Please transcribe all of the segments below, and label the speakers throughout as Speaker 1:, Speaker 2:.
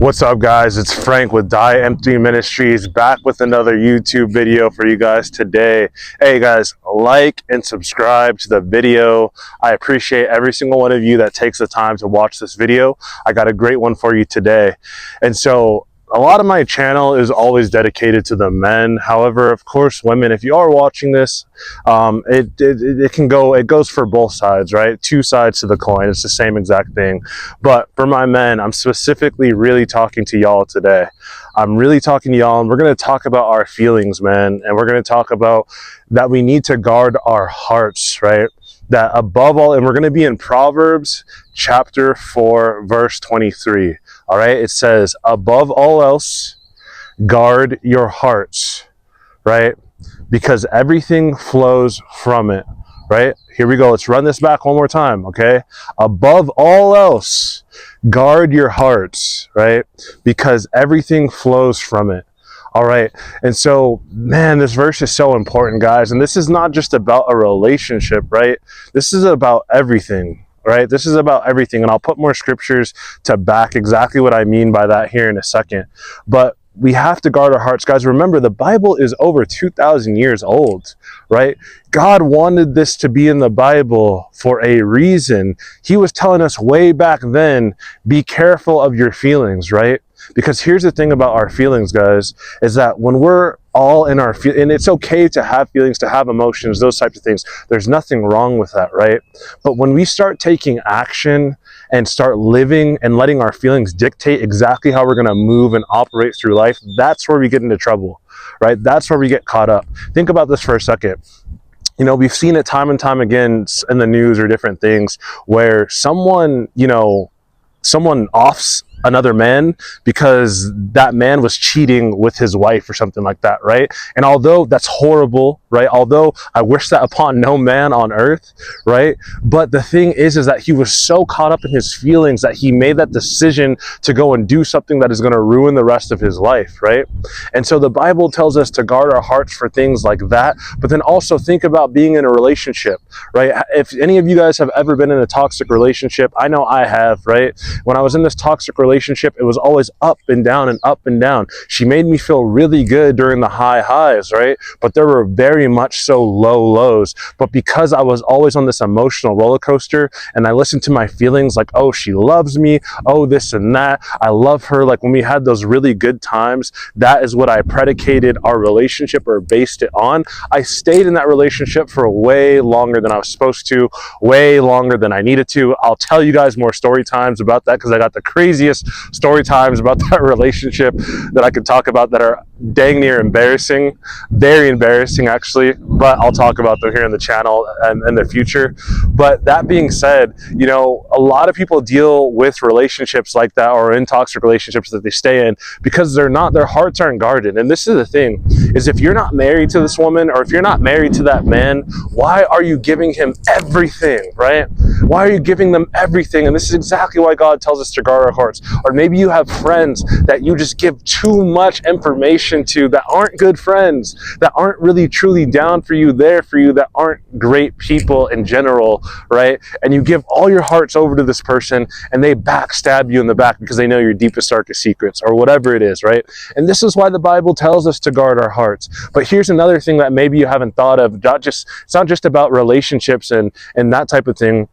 Speaker 1: What's up, guys? It's Frank with Die Empty Ministries, back with another YouTube video for you guys today. Hey guys, like and subscribe to the video. I appreciate every single one of you that takes the time to watch this video. I got a great one for you today. And so a lot of my channel is always dedicated to the men. However, of course, women, if you are watching this, it goes for both sides, right? Two sides to the coin. It's the same exact thing. But for my men, I'm specifically really talking to y'all today. I'm really talking to y'all, and we're going to talk about our feelings, man. And we're going to talk about that we need to guard our hearts, right? That above all, and we're going to be in Proverbs chapter 4, verse 23. All right, it says, above all else, guard your hearts, right? Because everything flows from it, right? Here we go. Let's run this back one more time, okay? Above all else, guard your hearts, right? Because everything flows from it. All right. And so, man, this verse is so important, guys. And this is not just about a relationship, right? This is about everything. Right? This is about everything. And I'll put more scriptures to back exactly what I mean by that here in a second. But we have to guard our hearts. Guys, remember, the Bible is over 2,000 years old, right? God wanted this to be in the Bible for a reason. He was telling us way back then, be careful of your feelings, right? Because here's the thing about our feelings, guys, is that when we're all in our and it's okay to have feelings, to have emotions, those types of things. There's nothing wrong with that, right? But when we start taking action and start living and letting our feelings dictate exactly how we're going to move and operate through life, that's where we get into trouble, right? That's where we get caught up. Think about this for a second. You know, we've seen it time and time again in the news or different things where someone offs another man because that man was cheating with his wife or something like that, right? And although that's horrible, right? Although I wish that upon no man on earth, right? But the thing is that he was so caught up in his feelings that he made that decision to go and do something that is going to ruin the rest of his life, right? And so the Bible tells us to guard our hearts for things like that, but then also think about being in a relationship, right? If any of you guys have ever been in a toxic relationship, I know I have, right? When I was in this toxic relationship, it was always up and down and up and down. She made me feel really good during the high highs, right? But there were very much so low lows. But because I was always on this emotional roller coaster and I listened to my feelings like, oh, she loves me, oh, this and that, I love her, like when we had those really good times, that is what I predicated our relationship or based it on. I stayed in that relationship for way longer than I was supposed to, way longer than I needed to. I'll tell you guys more story times about that because I got the craziest story times about that relationship that I could talk about that are dang near embarrassing, very embarrassing actually, but I'll talk about them here in the channel and in the future. But that being said, you know, a lot of people deal with relationships like that or in toxic relationships that they stay in because their hearts aren't guarded. And this is the thing, is if you're not married to this woman or if you're not married to that man, why are you giving him everything, right? Why are you giving them everything? And this is exactly why God tells us to guard our hearts. Or maybe you have friends that you just give too much information to that aren't good friends, that aren't really truly down for you, there for you, that aren't great people in general, right? And you give all your hearts over to this person and they backstab you in the back because they know your deepest, darkest secrets or whatever it is, right? And this is why the Bible tells us to guard our hearts. But here's another thing that maybe you haven't thought of. It's not just about relationships and that type of thing.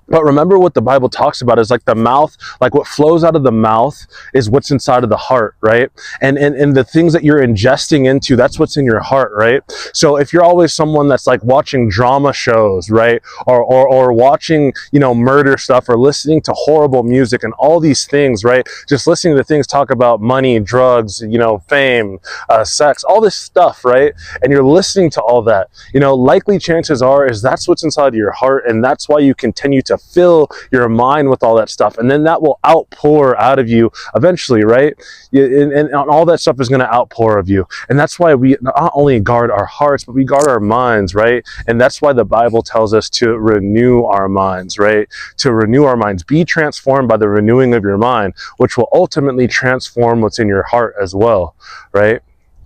Speaker 1: But remember what the Bible talks about is like the mouth, like what flows out of the mouth is what's inside of the heart, right? And the things that you're ingesting into, that's what's in your heart, right? So if you're always someone that's like watching drama shows, right? Or watching, you know, murder stuff or listening to horrible music and all these things, right? Just listening to things talk about money, drugs, you know, fame, sex, all this stuff, right? And you're listening to all that, you know, likely chances are is that's what's inside of your heart. And that's why you continue to fill your mind with all that stuff, and then that will outpour out of you eventually, right? And all that stuff is going to outpour of you. And that's why we not only guard our hearts, but we guard our minds, right? And that's why the Bible tells us to renew our minds, right? To renew our minds. Be transformed by the renewing of your mind, which will ultimately transform what's in your heart as well, right?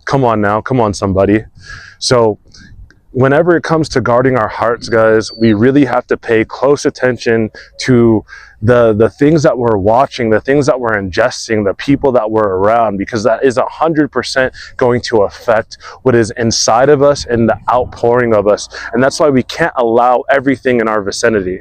Speaker 1: Come on now. Come on, somebody. So whenever it comes to guarding our hearts, guys, we really have to pay close attention to the things that we're watching, the things that we're ingesting, the people that we're around, because that is 100% going to affect what is inside of us and the outpouring of us. And that's why we can't allow everything in our vicinity.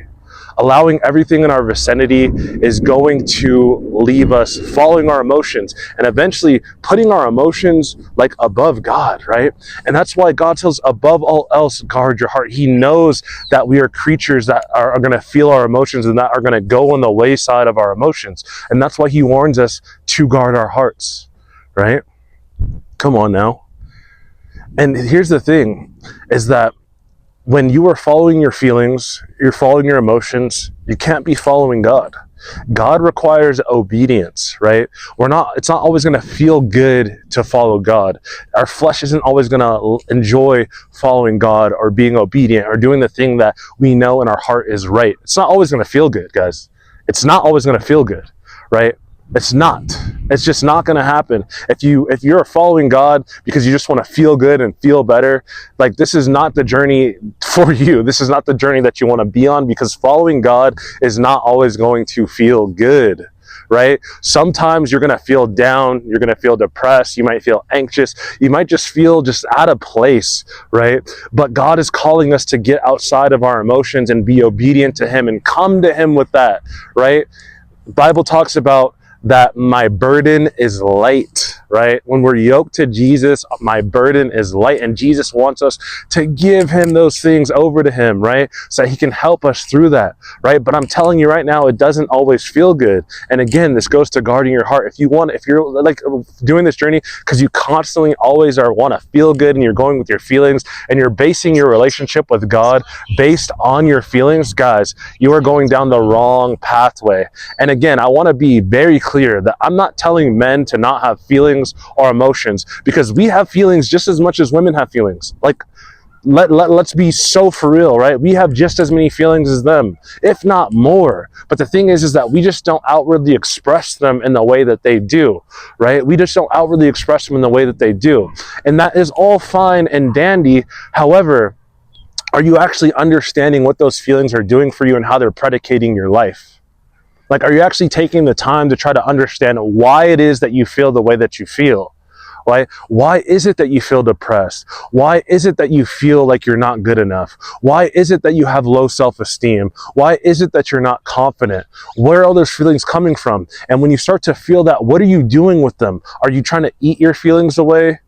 Speaker 1: Allowing everything in our vicinity is going to leave us following our emotions and eventually putting our emotions like above God, right? And that's why God tells, above all else, guard your heart. He knows that we are creatures that are going to feel our emotions and that are going to go on the wayside of our emotions. And that's why he warns us to guard our hearts, right? Come on now. And here's the thing, is that when you are following your feelings, you're following your emotions, you can't be following God. God requires obedience, right? It's not always going to feel good to follow God. Our flesh isn't always going to enjoy following God or being obedient or doing the thing that we know in our heart is right. It's not always going to feel good, guys. It's not always going to feel good, right? It's not. It's just not going to happen. If you're following God because you just want to feel good and feel better, like, this is not the journey for you. This is not the journey that you want to be on, because following God is not always going to feel good, right? Sometimes you're going to feel down. You're going to feel depressed. You might feel anxious. You might just feel just out of place, right? But God is calling us to get outside of our emotions and be obedient to him and come to him with that, right? The Bible talks about that my burden is light, right? When we're yoked to Jesus, my burden is light. And Jesus wants us to give him those things over to him, right? So that he can help us through that, right? But I'm telling you right now, it doesn't always feel good. And again, this goes to guarding your heart. If you're like doing this journey because you constantly always want to feel good and you're going with your feelings and you're basing your relationship with God based on your feelings, guys, you are going down the wrong pathway. And again, I want to be very clear that I'm not telling men to not have feelings or emotions, because we have feelings just as much as women have feelings. Like, let's be so for real, right? We have just as many feelings as them, if not more. But the thing is that we just don't outwardly express them in the way that they do, right? We just don't outwardly express them in the way that they do. And that is all fine and dandy. However, are you actually understanding what those feelings are doing for you and how they're predicating your life? Like, are you actually taking the time to try to understand why it is that you feel the way that you feel? Right? Why is it that you feel depressed? Why is it that you feel like you're not good enough? Why is it that you have low self-esteem? Why is it that you're not confident? Where are those feelings coming from? And when you start to feel that, what are you doing with them? Are you trying to eat your feelings away?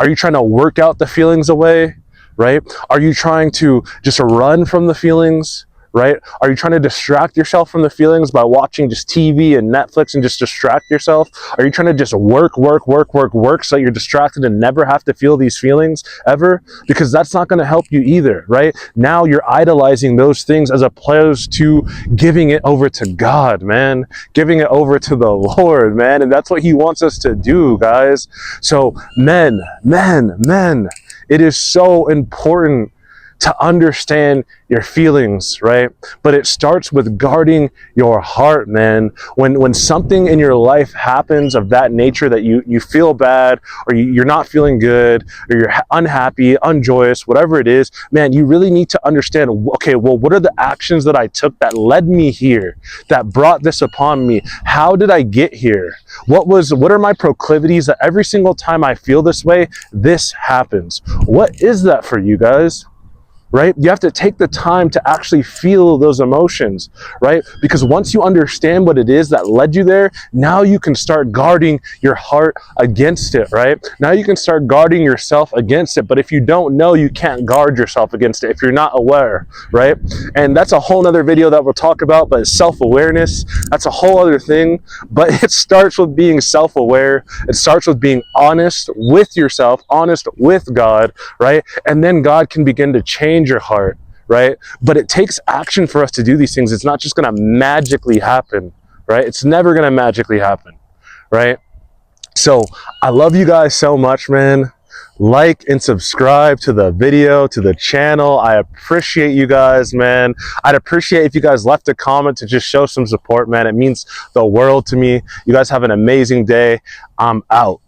Speaker 1: Are you trying to work out the feelings away? Right? Are you trying to just run from the feelings? Right? Are you trying to distract yourself from the feelings by watching just TV and Netflix and just distract yourself? Are you trying to just work so you're distracted and never have to feel these feelings ever? Because that's not going to help you either, right? Now you're idolizing those things as opposed to giving it over to God, man. Giving it over to the Lord, man. And that's what he wants us to do, guys. So men, it is so important to understand your feelings, right? But it starts with guarding your heart, man. When something in your life happens of that nature, that you feel bad, or you're not feeling good, or you're unhappy, unjoyous, whatever it is, man, you really need to understand, okay, well, what are the actions that I took that led me here, that brought this upon me? How did I get here? What are my proclivities that every single time I feel this way, this happens? What is that for you guys? Right? You have to take the time to actually feel those emotions, right? Because once you understand what it is that led you there, now you can start guarding your heart against it, right? Now you can start guarding yourself against it. But if you don't know, you can't guard yourself against it if you're not aware, right? And that's a whole nother video that we'll talk about, but self-awareness, that's a whole other thing. But it starts with being self-aware. It starts with being honest with yourself, honest with God, right? And then God can begin to change your heart, right? But it takes action for us to do these things. It's not just going to magically happen, right? It's never going to magically happen, right? So I love you guys so much, man. Like and subscribe to the video, to the channel. I appreciate you guys, man. I'd appreciate if you guys left a comment to just show some support, man. It means the world to me. You guys have an amazing day. I'm out.